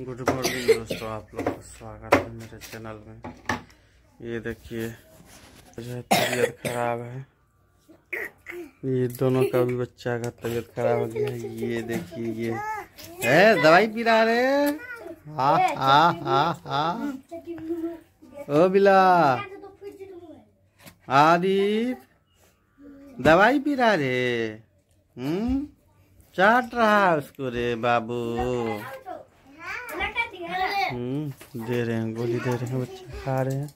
Good morning दोस्तों, आप लोग का स्वागत है मेरे चैनल में। ये देखिए मुझे तबीयत खराब है। ये दोनों का भी बच्चा का तबीयत खराब हो गया है। ये देखिए ये है दवाई पी रहा रे। हा हा हा हा। ओ बिला आदित दवाई पी रहा रे। चाट रहा है उसको रे बाबू। दे रहे हैं, गोली दे रहे हैं, बच्चे खा रहे हैं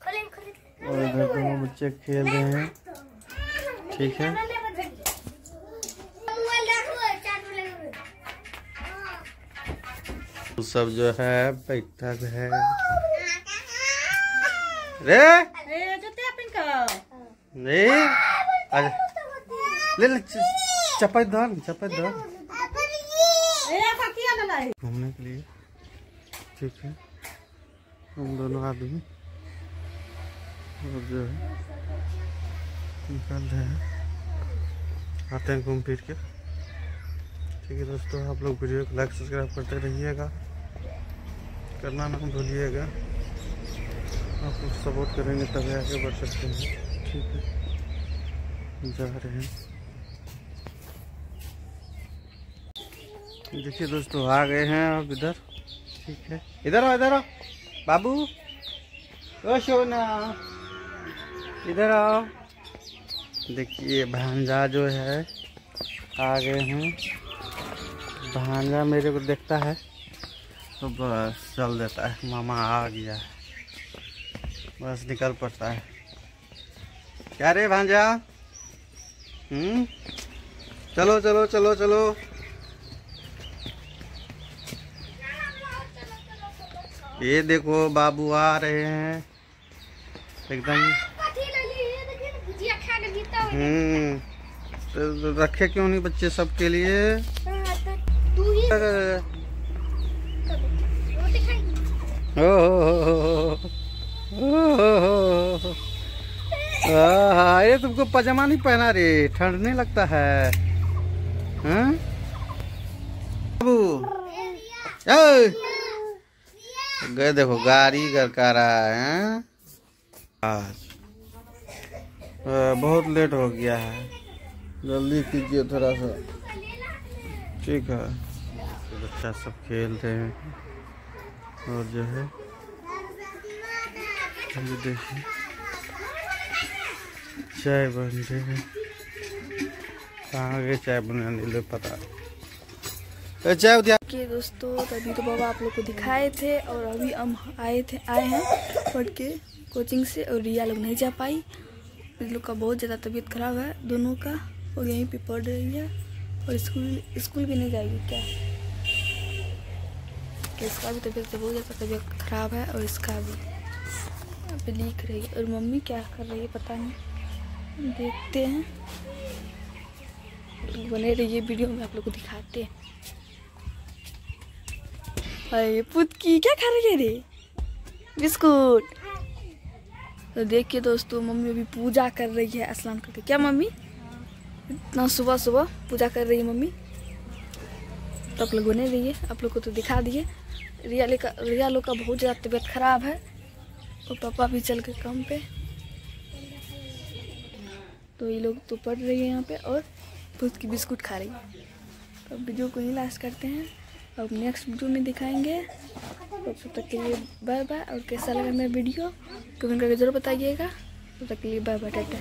और इधर दोनों बच्चे खेल रहे हैं। ठीक है, सब जो है बैठक है रे रे। ले चपाई धर घूमने के लिए। ठीक है, हम दोनों आदमी और जो है निकल रहे हैं, आते हैं घूम फिर के। ठीक है दोस्तों, आप लोग वीडियो को लाइक सब्सक्राइब करते रहिएगा, करना ना भूलिएगा। आप लोग सपोर्ट करेंगे तभी आगे बढ़ सकते हैं। ठीक है, जा रहे हैं। देखिए दोस्तों, आ गए हैं अब इधर। ठीक है, इधर आओ बाबू। ओ सोना इधर आओ। देखिए भांजा जो है आ गए हैं। भांजा मेरे को देखता है तो बस चल देता है, मामा आ गया है, बस निकल पड़ता है। क्या रे भांजा? चलो चलो चलो चलो। ये देखो बाबू आ रहे हैं एकदम। तो रखे क्यों नहीं बच्चे सबके लिए? ये तुमको पजामा नहीं पहना रे, ठंड नहीं लगता है? बाबू गए, देखो गाड़ी कर रहा है। आज बहुत लेट हो गया है, जल्दी कीजिए थोड़ा सा। ठीक है, तो बच्चा सब खेल रहे हैं और जो है देखिए चाय बन रही है। कहाँ गए चाय बनाने, ले पता चाय दिया के दोस्तों। तभी तो बाबा आप लोग को दिखाए थे और अभी हम आए हैं पढ़ के कोचिंग से। और रिया लोग नहीं जा पाई, इस लोग का बहुत ज़्यादा तबीयत खराब है दोनों का, और यहीं पे पढ़ रही है। और स्कूल भी नहीं जाएगी क्या? कि इसका भी तबीयत बहुत ज़्यादा तबीयत खराब है और इसका भी। अभी लिख रही है और मम्मी क्या कर रही है पता नहीं, देखते हैं। बने रहिए वीडियो में, आप लोग को दिखाते हैं। अरे पुतकी क्या खा रही है रे? बिस्कुट। तो देखिए दोस्तों, मम्मी अभी पूजा कर रही है स्नान करके। क्या मम्मी इतना सुबह सुबह पूजा कर रही है मम्मी? तो आप लोग बने रहिए, आप लोग को तो दिखा दिए। रिया लोग का बहुत ज़्यादा तबीयत खराब है और पापा भी चल गए काम पे। तो ये लोग तो पढ़ रही है यहाँ पे और पुतकी बिस्कुट खा रही है। तो वीडियो को ही लास्ट करते हैं, अब नेक्स्ट वीडियो में दिखाएंगे। तो तब तक के लिए बाय बाय। और कैसा लगा मेरा वीडियो कमेंट करके जरूर बताइएगा। तब तक के लिए बाय बाय, टाटा।